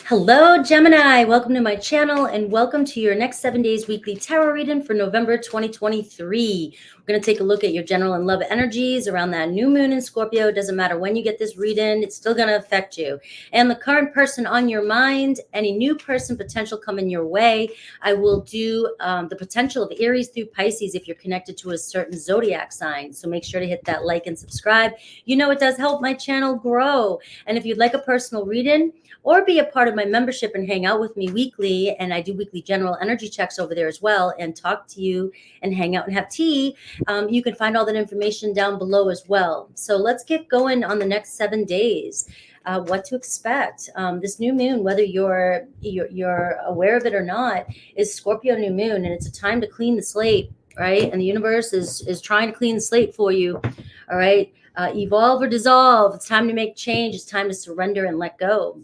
Hello, Gemini. Welcome to my channel and welcome to your next 7 days weekly tarot reading for November 2023. We're going to take a look at your general and love energies around that new moon in Scorpio. It doesn't matter when you get this reading, it's still going to affect you. And the current person on your mind, any new person potential coming your way. I will do the potential of Aries through Pisces if you're connected to a certain zodiac sign. So make sure to hit that like and subscribe. You know it does help my channel grow. And if you'd like a personal reading, or be a part of my membership and hang out with me weekly. And I do weekly general energy checks over there as well and talk to you and hang out and have tea. You can find all that information down below as well. So let's get going on the next 7 days. What to expect. This new moon, whether you're aware of it or not, is Scorpio new moon, and it's a time to clean the slate, right? And the universe is trying to clean the slate for you, all right? Evolve or dissolve. It's time to make change. It's time to surrender and let go.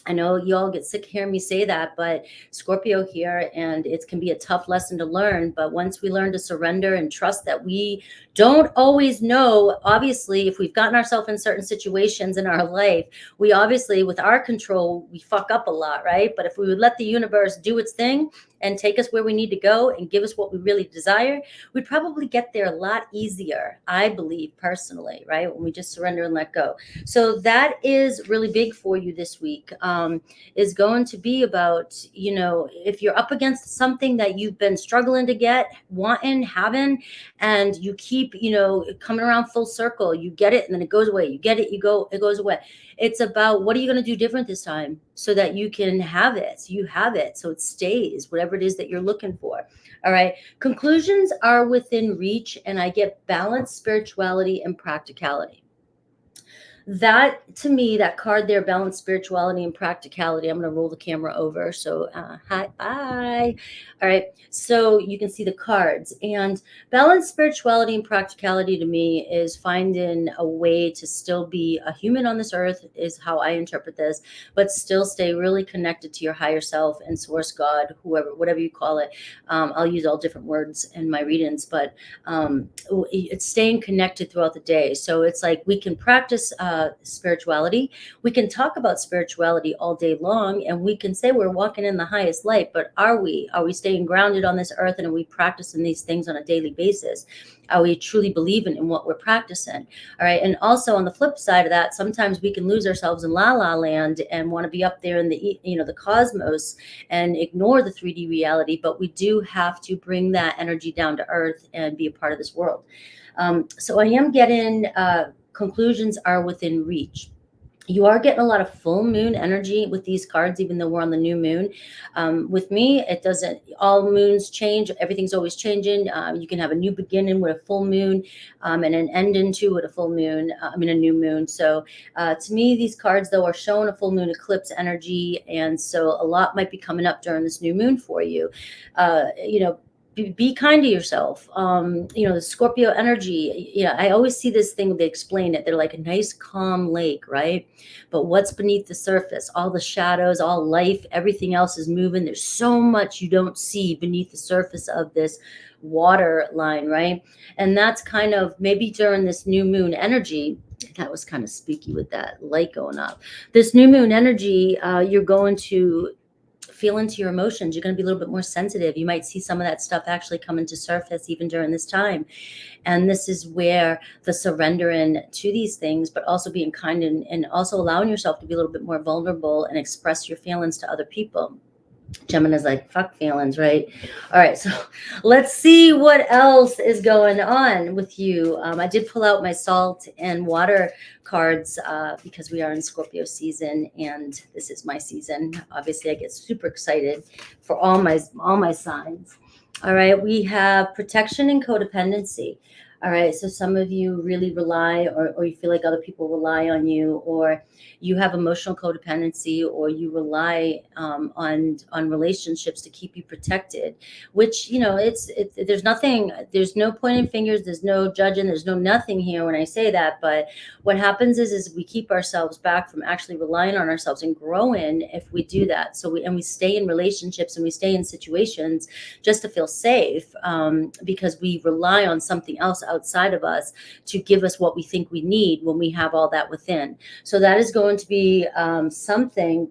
I know you all get sick hearing me say that, but Scorpio here, and it can be a tough lesson to learn. But once we learn to surrender and trust that we don't always know, obviously, if we've gotten ourselves in certain situations in our life, we obviously, with our control, we fuck up a lot, right? But if we would let the universe do its thing and take us where we need to go and give us what we really desire, we'd probably get there a lot easier, I believe personally, right? When we just surrender and let go. So that is really big for you this week. Is going to be about, if you're up against something that you've been struggling to get, wanting, having, and you keep, coming around full circle, you get it and then it goes away. You get it, it goes away. It's about what are you going to do different this time so that you can have it. So you have it. So it stays, whatever it is that you're looking for. All right. Conclusions are within reach, and I get balance, spirituality, and practicality. That, to me, that card there, balance, spirituality, and practicality. I'm going to roll the camera over. So hi, bye. All right. So you can see the cards. And balance, spirituality, and practicality to me is finding a way to still be a human on this earth, is how I interpret this, but still stay really connected to your higher self and source, God, whoever, whatever you call it. I'll use all different words in my readings, but it's staying connected throughout the day. So it's like we can practice spirituality. We can talk about spirituality all day long, and we can say we're walking in the highest light, but are we staying grounded on this earth, and are we practicing these things on a daily basis? Are we truly believing in what we're practicing? All right. And also on the flip side of that, sometimes we can lose ourselves in la la land and want to be up there in the cosmos and ignore the 3D reality, but we do have to bring that energy down to earth and be a part of this world. So I am getting conclusions are within reach. You are getting a lot of full moon energy with these cards, even though we're on the new moon. With me, it doesn't, all moons change. Everything's always changing. You can have a new beginning with a full moon and an end into with a full moon, a new moon. So to me, these cards, though, are showing a full moon eclipse energy. And so a lot might be coming up during this new moon for you. Be kind to yourself. The Scorpio energy, I always see this thing, they explain it, they're like a nice calm lake, right? But what's beneath the surface, all the shadows, all life, everything else is moving. There's so much you don't see beneath the surface of this water line, right? And that's kind of maybe during this new moon energy. That was kind of spooky with that light going up. This new moon energy, you're going to feel into your emotions. You're going to be a little bit more sensitive. You might see some of that stuff actually come into surface even during this time. And this is where the surrendering to these things, but also being kind and also allowing yourself to be a little bit more vulnerable and express your feelings to other people. Gemini's like, fuck feelings, right? All right, so let's see what else is going on with you. I did pull out my salt and water cards because we are in Scorpio season, and this is my season. Obviously, I get super excited for all my signs. All right, we have protection and codependency. All right, so some of you really rely, or you feel like other people rely on you, or you have emotional codependency, or you rely on relationships to keep you protected, which, there's no pointing fingers, there's no judging, there's no nothing here when I say that. But what happens is we keep ourselves back from actually relying on ourselves and growing if we do that. So we stay in relationships and we stay in situations just to feel safe, because we rely on something else outside of us to give us what we think we need when we have all that within. So that is going to be something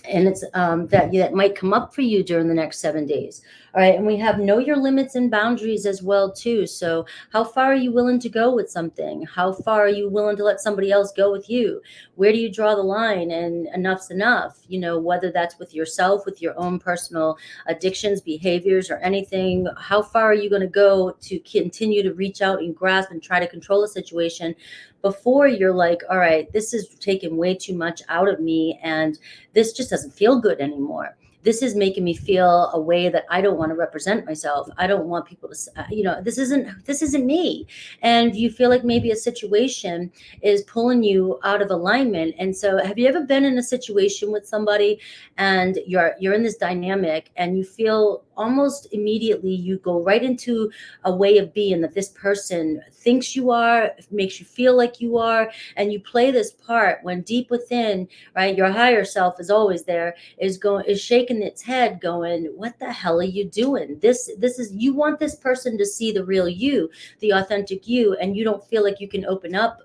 and it's that might come up for you during the next 7 days. All right, and we have know your limits and boundaries as well too. So how far are you willing to go with something? How far are you willing to let somebody else go with you? Where do you draw the line? And enough's enough, you know, whether that's with yourself, with your own personal addictions, behaviors, or anything. How far are you going to go to continue to reach out and grasp and try to control a situation before you're like, all right, this is taking way too much out of me, and this just doesn't feel good anymore. This is making me feel a way that I don't want to represent myself. I don't want people to, this isn't me. And you feel like maybe a situation is pulling you out of alignment. And so have you ever been in a situation with somebody and you're in this dynamic and you feel almost immediately you go right into a way of being that this person thinks you are, makes you feel like you are, and you play this part when deep within, right, your higher self is always there, is shaking its head going, what the hell are you doing? This is, you want this person to see the real you, the authentic you, and you don't feel like you can open up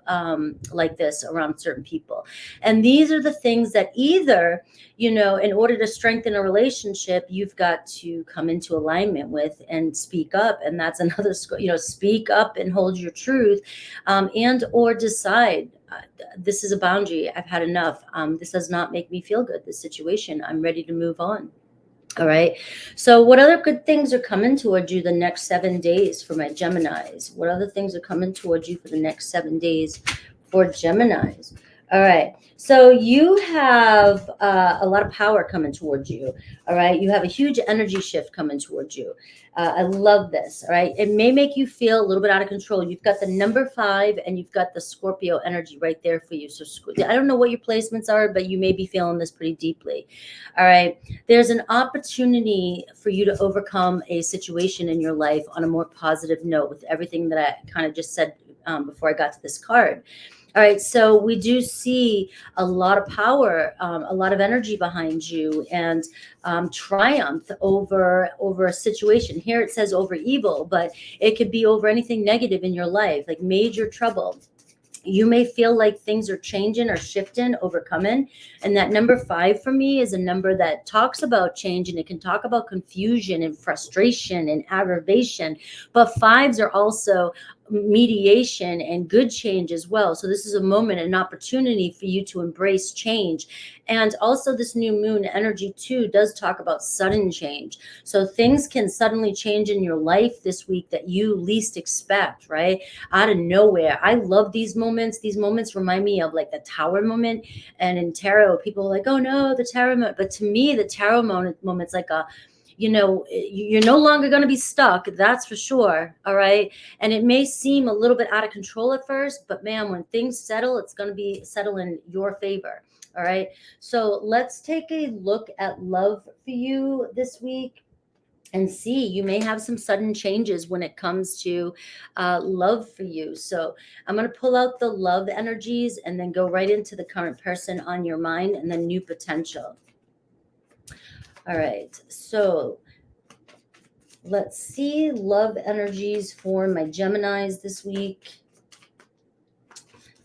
like this around certain people. And these are the things that either, you know, in order to strengthen a relationship, you've got to come into alignment with and speak up. And that's another, speak up and hold your truth, and or decide, this is a boundary. I've had enough. This does not make me feel good, this situation. I'm ready to move on. All right. So what other good things are coming towards you the next 7 days for my Geminis? What other things are coming towards you for the next 7 days for Geminis? All right. So you have a lot of power coming towards you. All right. You have a huge energy shift coming towards you. I love this. All right. It may make you feel a little bit out of control. You've got the number 5 and you've got the Scorpio energy right there for you. So I don't know what your placements are, but you may be feeling this pretty deeply. All right. There's an opportunity for you to overcome a situation in your life on a more positive note with everything that I kind of just said before I got to this card. All right, so we do see a lot of power, a lot of energy behind you, and triumph over a situation. Here it says over evil, but it could be over anything negative in your life, like major trouble. You may feel like things are changing or shifting, overcoming. And that number 5 for me is a number that talks about change, and it can talk about confusion and frustration and aggravation. But 5s are also mediation and good change as well. So this is a moment, an opportunity for you to embrace change. And also this new moon energy too does talk about sudden change. So things can suddenly change in your life this week that you least expect, right? Out of nowhere. I love these moments. These moments remind me of like the Tower moment. And in tarot, people are like, oh no, the Tower moment. But to me, the Tower moment's like a, you're no longer going to be stuck. That's for sure. All right. And it may seem a little bit out of control at first, but man, when things settle, it's going to be settle in your favor. All right. So let's take a look at love for you this week and see. You may have some sudden changes when it comes to love for you. So I'm going to pull out the love energies and then go right into the current person on your mind and then new potential. All right, so let's see love energies for my Geminis this week.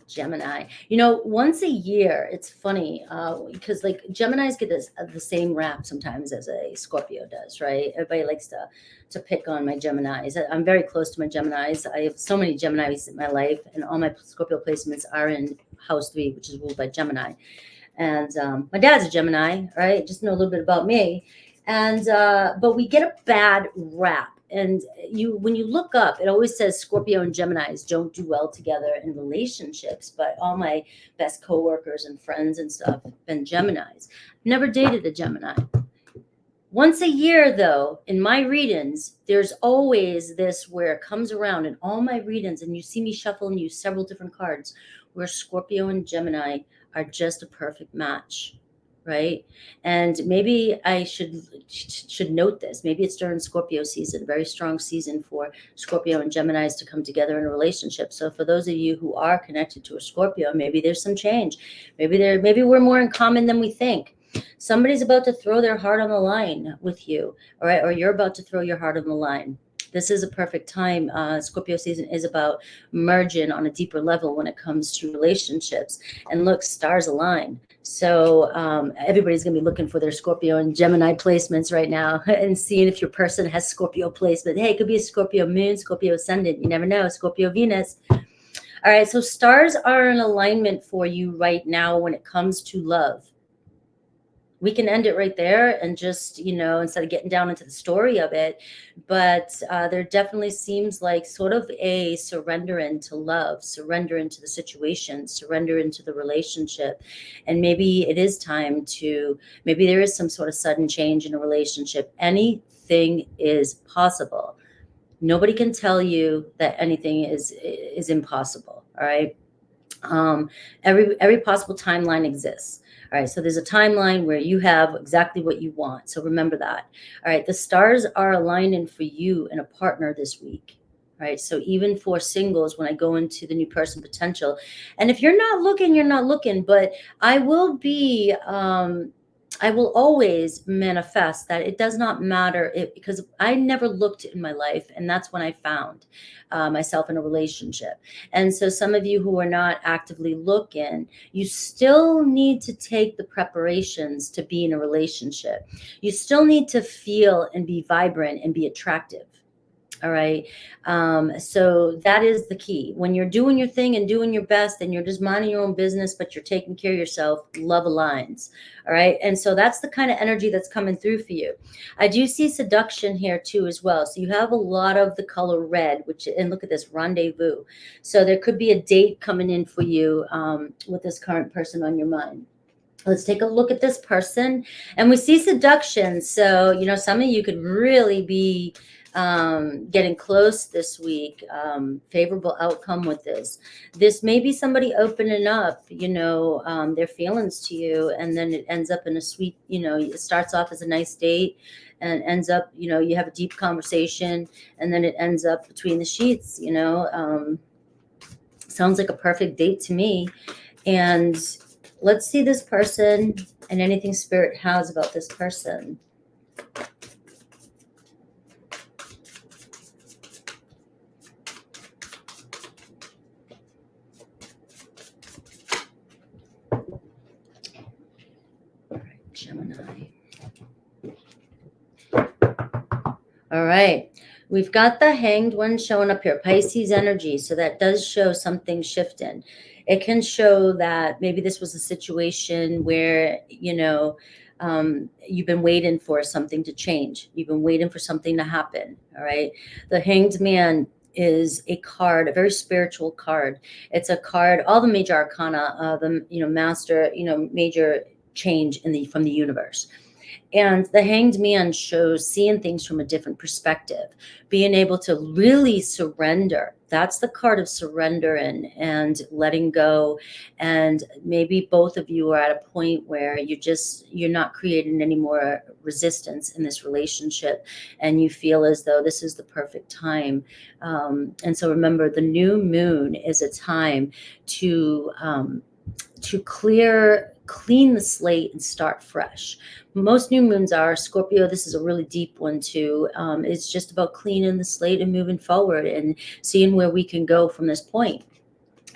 Gemini, once a year, it's funny because like Geminis get the same rap sometimes as a Scorpio does, right? Everybody likes to pick on my Geminis. I'm very close to my Geminis. I have so many Geminis in my life, and all my Scorpio placements are in house 3, which is ruled by Gemini. And my dad's a Gemini, right? Just know a little bit about me. And but we get a bad rap. And when you look up, it always says Scorpio and Geminis don't do well together in relationships. But all my best coworkers and friends and stuff have been Geminis. Never dated a Gemini. Once a year, though, in my readings, there's always this where it comes around in all my readings, and you see me shuffle and use several different cards, where Scorpio and Gemini are just a perfect match, right? And maybe I should note this. Maybe it's during Scorpio season, a very strong season for Scorpio and Geminis to come together in a relationship. So for those of you who are connected to a Scorpio, maybe there's some change. Maybe we're more in common than we think. Somebody's about to throw their heart on the line with you, all right? Or you're about to throw your heart on the line. This is a perfect time. Scorpio season is about merging on a deeper level when it comes to relationships. And look, stars align. So everybody's going to be looking for their Scorpio and Gemini placements right now and seeing if your person has Scorpio placement. Hey, it could be a Scorpio moon, Scorpio ascendant. You never know. Scorpio Venus. All right. So stars are in alignment for you right now when it comes to love. We can end it right there and just, instead of getting down into the story of it, but there definitely seems like sort of a surrender into love, surrender into the situation, surrender into the relationship. And maybe it is time maybe there is some sort of sudden change in a relationship. Anything is possible. Nobody can tell you that anything is impossible. All right. Every possible timeline exists. All right, so there's a timeline where you have exactly what you want. So remember that. All right, the stars are aligning for you and a partner this week. All right, so even for singles, when I go into the new person potential, and if you're not looking, you're not looking, but I will always manifest that it does not matter because I never looked in my life, and that's when I found myself in a relationship. And so some of you who are not actively looking, you still need to take the preparations to be in a relationship. You still need to feel and be vibrant and be attractive. All right. So that is the key. When you're doing your thing and doing your best and you're just minding your own business, but you're taking care of yourself, love aligns. All right. And so that's the kind of energy that's coming through for you. I do see seduction here too, as well. So you have a lot of the color red, and look at this, rendezvous. So there could be a date coming in for you with this current person on your mind. Let's take a look at this person. And we see seduction. So, some of you could really be getting close this week. Favorable outcome with this. This may be somebody opening up, their feelings to you. And then it ends up in a sweet, it starts off as a nice date and ends up, you have a deep conversation. And then it ends up between the sheets, sounds like a perfect date to me. And let's see this person and anything spirit has about this person. All right, Gemini. All right. We've got the Hanged One showing up here, Pisces energy. So that does show something shifting. It can show that maybe this was a situation where, you've been waiting for something to change. You've been waiting for something to happen. All right. The Hanged Man is a card, a very spiritual card. It's a card, all the major arcana, master, major change from the universe. And the Hanged Man shows seeing things from a different perspective, being able to really surrender. That's the card of surrender and letting go. And maybe both of you are at a point where you're not creating any more resistance in this relationship. And you feel as though this is the perfect time. And so remember, the new moon is a time to clean the slate and start fresh. Most new moons are. Scorpio, this is a really deep one too. It's just about cleaning the slate and moving forward and seeing where we can go from this point.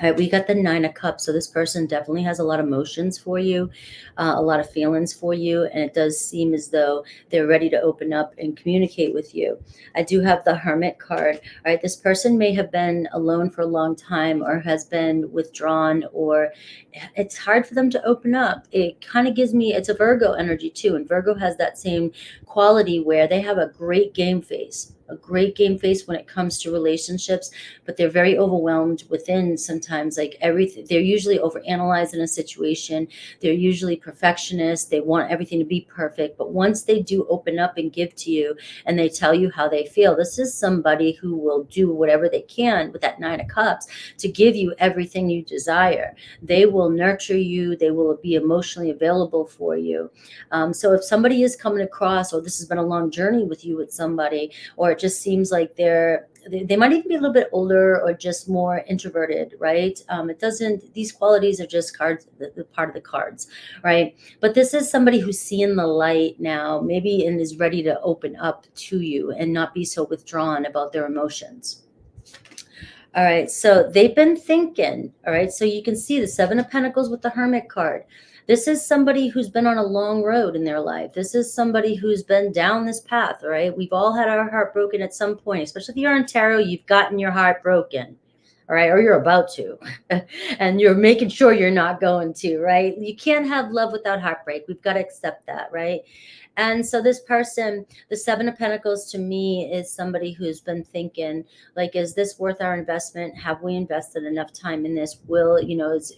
All right, we got the Nine of Cups. So this person definitely has a lot of emotions for you, a lot of feelings for you. And it does seem as though they're ready to open up and communicate with you. I do have the Hermit card. All right, this person may have been alone for a long time or has been withdrawn, or it's hard for them to open up. It kind of gives me, it's a Virgo energy too. And Virgo has that same quality where they have a great game face. A great game face when it comes to relationships, but they're very overwhelmed within sometimes, like everything. They're usually overanalyzing a situation. They're usually perfectionists. They want everything to be perfect. But once they do open up and give to you and they tell you how they feel, this is somebody who will do whatever they can with that Nine of Cups to give you everything you desire. They will nurture you. They will be emotionally available for you. So if somebody is coming across, or this has been a long journey with you with somebody, or it just seems like they're they might even be a little bit older or just more introverted, right? It doesn't, these qualities are just cards, the part of the cards, right? But this is somebody who's seeing the light now, maybe, and is ready to open up to you and not be so withdrawn about their emotions. All right, so they've been thinking. All right, so you can see the Seven of Pentacles with the Hermit card. This is somebody who's been on a long road in their life. This is somebody who's been down this path, all right? We've all had our heart broken at some point, especially if you're in tarot, you've gotten your heart broken, all right? Or you're about to, and you're making sure you're not going to, right? You can't have love without heartbreak. We've got to accept that, right? And so this person, the Seven of Pentacles to me is somebody who's been thinking, like, is this worth our investment? Have we invested enough time in this? Will,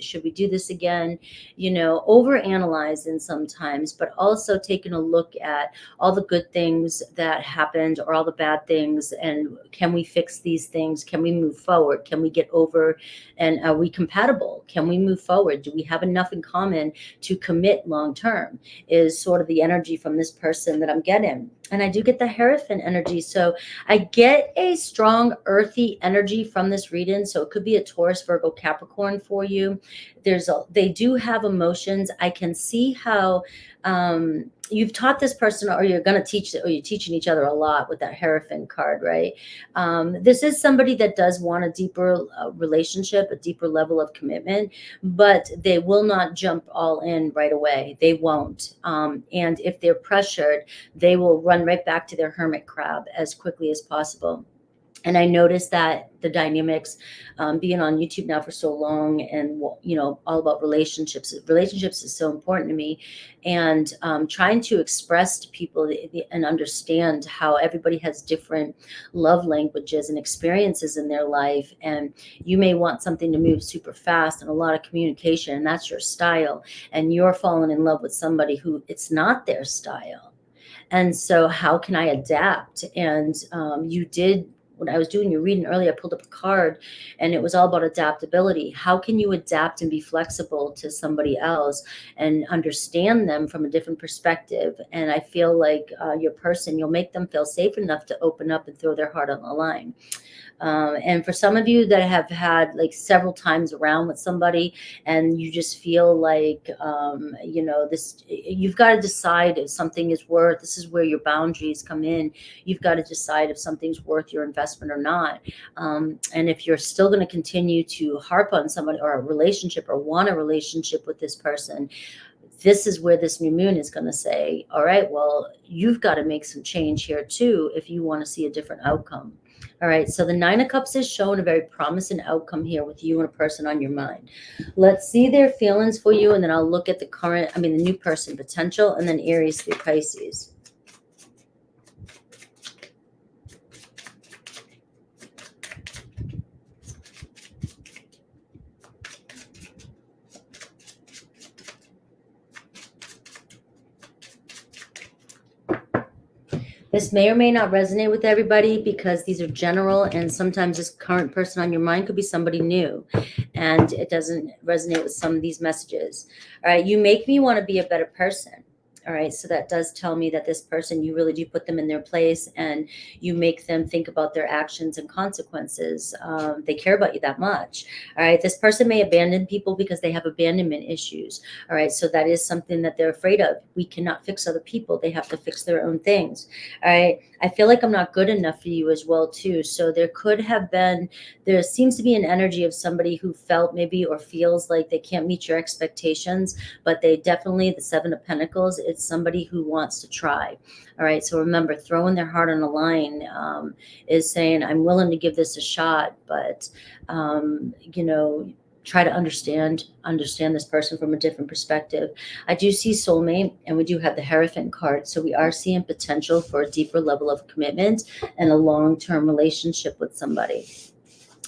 should we do this again? Overanalyzing sometimes, but also taking a look at all the good things that happened or all the bad things. And can we fix these things? Can we move forward? Can we get over? And are we compatible? Can we move forward? Do we have enough in common to commit long term? Is sort of the energy from this person that I'm getting. And I do get the Hierophant energy. So I get a strong earthy energy from this reading. So it could be a Taurus, Virgo, Capricorn for you. They do have emotions. I can see how you've taught this person, or you're going to teach, or you're teaching each other a lot with that Hierophant card, right? This is somebody that does want a deeper relationship, a deeper level of commitment, but they will not jump all in right away. They won't. And if they're pressured, they will run right back to their hermit crab as quickly as possible. And I noticed that the dynamics, being on YouTube now for so long, and all about relationships is so important to me. And trying to express to people and understand how everybody has different love languages and experiences in their life. And you may want something to move super fast and a lot of communication, and that's your style. And you're falling in love with somebody who it's not their style. And so how can I adapt? And you did, when I was doing your reading earlier, I pulled up a card and it was all about adaptability. How can you adapt and be flexible to somebody else and understand them from a different perspective? And I feel like your person, you'll make them feel safe enough to open up and throw their heart on the line. And for some of you that have had like several times around with somebody, and you just feel like, this, you've got to decide if something is worth, this is where your boundaries come in. You've got to decide if something's worth your investment or not. And if you're still going to continue to harp on somebody or a relationship, or want a relationship with this person, this is where this new moon is going to say, all right, well, you've got to make some change here too if you want to see a different outcome. All right, so the Nine of Cups is showing a very promising outcome here with you and a person on your mind. Let's see their feelings for you, and then I'll look at the new person potential, and then Aries through Pisces. This may or may not resonate with everybody because these are general, and sometimes this current person on your mind could be somebody new, and it doesn't resonate with some of these messages. All right, you make me want to be a better person. All right, so that does tell me that this person, you really do put them in their place, and you make them think about their actions and consequences. They care about you that much. All right, this person may abandon people because they have abandonment issues. All right, so that is something that they're afraid of. We cannot fix other people. They have to fix their own things. All right, I feel like I'm not good enough for you as well too. So there seems to be an energy of somebody who felt maybe or feels like they can't meet your expectations, but they definitely, the Seven of Pentacles, it's somebody who wants to try. All right, so remember, throwing their heart on the line is saying, I'm willing to give this a shot, but try to understand this person from a different perspective. I do see soulmate, and we do have the Hierophant card. So we are seeing potential for a deeper level of commitment and a long-term relationship with somebody.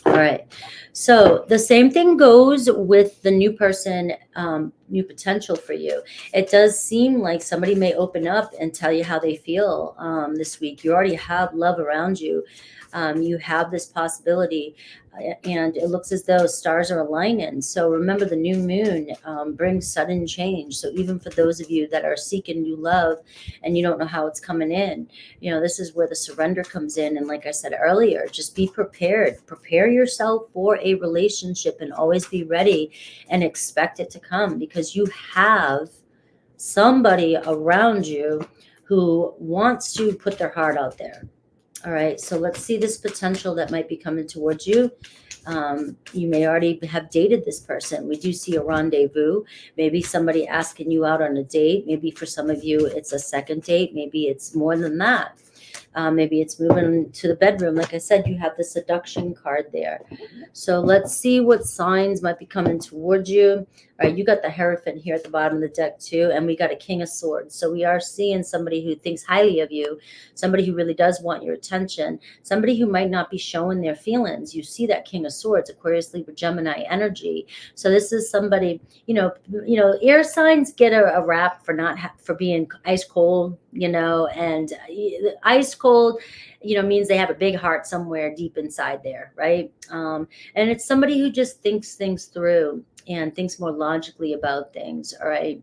All right. So the same thing goes with the new person new potential for you. It does seem like somebody may open up and tell you how they feel this week. You already have love around you. You have this possibility, and it looks as though stars are aligning. So remember, the new moon brings sudden change. So even for those of you that are seeking new love and you don't know how it's coming in, this is where the surrender comes in. And like I said earlier, just be prepared. Prepare yourself for a relationship and always be ready and expect it to come, because you have somebody around you who wants to put their heart out there. All right, so let's see this potential that might be coming towards you. You may already have dated this person. We do see a rendezvous. Maybe somebody asking you out on a date. Maybe for some of you, it's a second date. Maybe it's more than that. Maybe it's moving to the bedroom. Like I said, you have the seduction card there. So let's see what signs might be coming towards you. All right, you got the Hierophant here at the bottom of the deck too, and we got a King of Swords. So we are seeing somebody who thinks highly of you, somebody who really does want your attention, somebody who might not be showing their feelings. You see that King of Swords, Aquarius, Libra, Gemini energy. So this is somebody, air signs get a rap for for being ice cold, and ice cold, means they have a big heart somewhere deep inside there, right? And it's somebody who just thinks things through and thinks more logically about things, all right?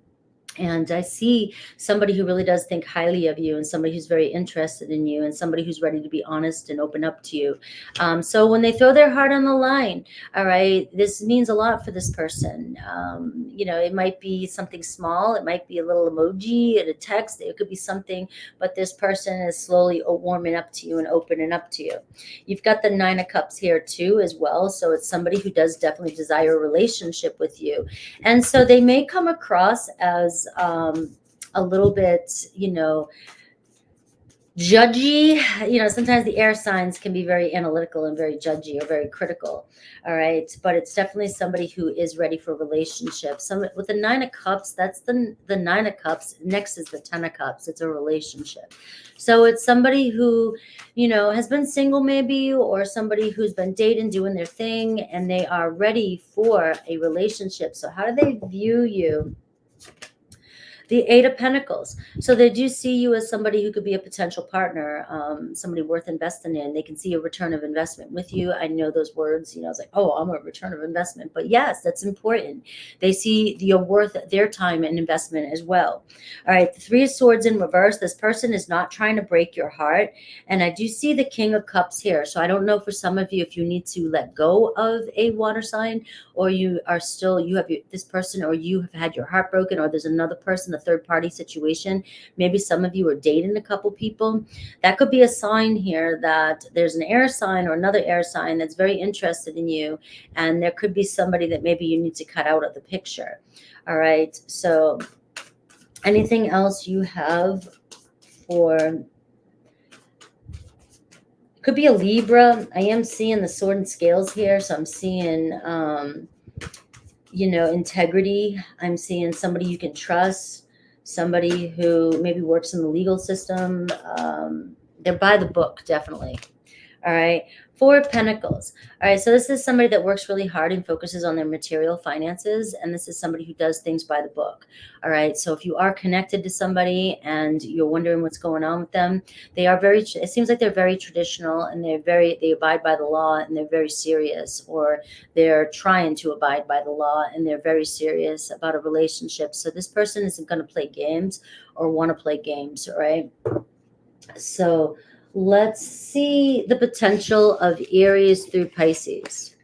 And I see somebody who really does think highly of you, and somebody who's very interested in you, and somebody who's ready to be honest and open up to you. So when they throw their heart on the line, all right, this means a lot for this person. It might be something small. It might be a little emoji and a text. It could be something, but this person is slowly warming up to you and opening up to you. You've got the Nine of Cups here too as well. So it's somebody who does definitely desire a relationship with you. And so they may come across as a little bit, judgy. Sometimes the air signs can be very analytical and very judgy or very critical. All right, but it's definitely somebody who is ready for a relationship. With the Nine of Cups, that's the Nine of Cups. Next is the Ten of Cups. It's a relationship. So it's somebody who, has been single maybe, or somebody who's been dating, doing their thing, and they are ready for a relationship. So how do they view you? The Eight of Pentacles. So they do see you as somebody who could be a potential partner, somebody worth investing in. They can see a return of investment with you. I know those words, it's like, oh, I'm a return of investment. But yes, that's important. They see you're worth their time and investment as well. All right, the Three of Swords in reverse. This person is not trying to break your heart. And I do see the King of Cups here. So I don't know for some of you if you need to let go of a water sign, or you have this person, or you have had your heart broken, or there's another person, a third party situation. Maybe some of you are dating a couple people. That could be a sign here that there's an air sign or another air sign that's very interested in you, and there could be somebody that maybe you need to cut out of the picture. All right, so anything else you have for... Could be a Libra. I am seeing the Sword and Scales here, so I'm seeing integrity. I'm seeing somebody you can trust, somebody who maybe works in the legal system. They're by the book, definitely. All right. Four of Pentacles. All right. So this is somebody that works really hard and focuses on their material finances. And this is somebody who does things by the book. All right. So if you are connected to somebody and you're wondering what's going on with them, it seems like they're very traditional, and they abide by the law, and they're very serious, or they're trying to abide by the law, and they're very serious about a relationship. So this person isn't going to play games or want to play games. All right. So let's see the potential of Aries through Pisces.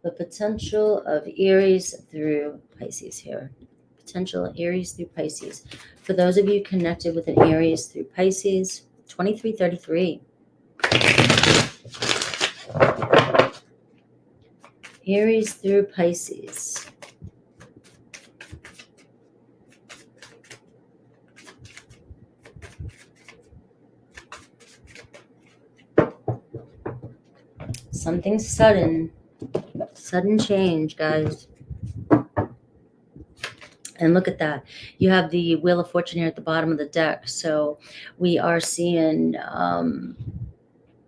The potential of Aries through Pisces here. Potential Aries through Pisces. For those of you connected with an Aries through Pisces, 2333. Aries through Pisces. Something sudden change, guys. And look at that. You have the Wheel of Fortune here at the bottom of the deck. So we are seeing the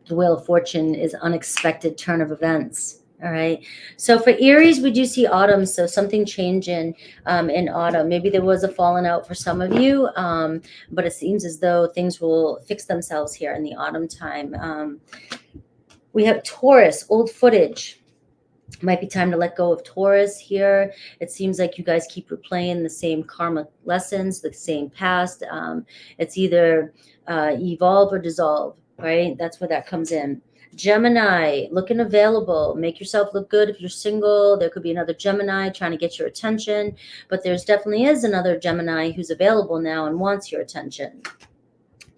Wheel of Fortune is unexpected turn of events. All right. So for Aries, we do see autumn. So something changing in autumn. Maybe there was a falling out for some of you, but it seems as though things will fix themselves here in the autumn time. We have Taurus, old footage. Might be time to let go of Taurus here. It seems like you guys keep replaying the same karma lessons, the same past. It's either evolve or dissolve, right? That's where that comes in. Gemini, looking available. Make yourself look good if you're single. There could be another Gemini trying to get your attention, but there's definitely is another Gemini who's available now and wants your attention.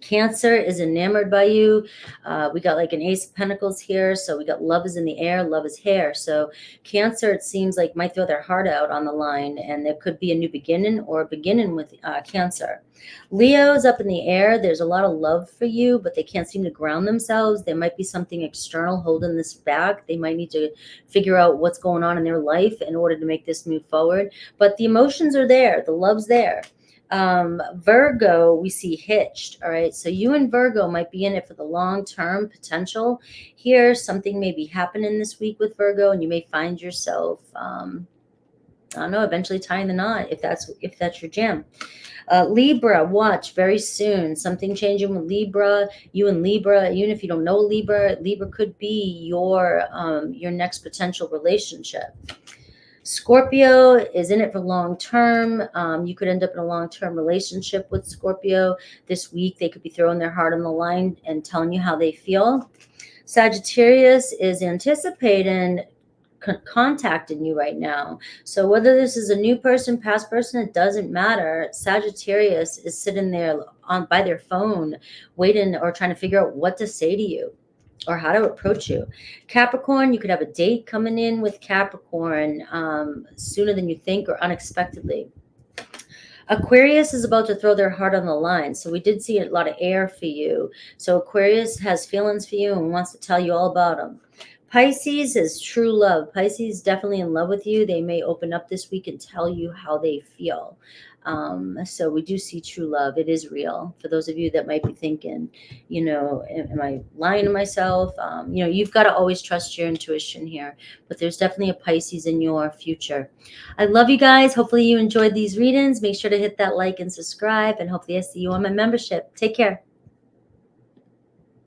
Cancer is enamored by you. We got like an Ace of Pentacles here. So we got love is in the air, love is hair. So Cancer, it seems like, might throw their heart out on the line, and there could be a new beginning or a beginning with Cancer. Leo is up in the air. There's a lot of love for you, but they can't seem to ground themselves. There might be something external holding this back. They might need to figure out what's going on in their life in order to make this move forward. But the emotions are there. The love's there. Virgo, we see hitched. All right. So you and Virgo might be in it for the long-term potential here. Something may be happening this week with Virgo, and you may find yourself, I don't know, eventually tying the knot if that's your jam. Libra, watch very soon. Something changing with Libra. You and Libra, even if you don't know Libra could be your next potential relationship. Scorpio is in it for long term. You could end up in a long-term relationship with Scorpio this week. They could be throwing their heart on the line and telling you how they feel. Sagittarius is anticipating contacting you right now. So whether this is a new person, past person, it doesn't matter. Sagittarius is sitting there by their phone waiting or trying to figure out what to say to you or how to approach you. Capricorn, you could have a date coming in with Capricorn sooner than you think or unexpectedly. Aquarius is about to throw their heart on the line. So we did see a lot of air for you. So Aquarius has feelings for you and wants to tell you all about them. Pisces is true love. Pisces definitely in love with you. They may open up this week and tell you how they feel. So we do see true love. It is real. For those of you that might be thinking, am I lying to myself? You've got to always trust your intuition here, but there's definitely a Pisces in your future. I love you guys. Hopefully you enjoyed these readings. Make sure to hit that like and subscribe, and hopefully I see you on my membership. Take care.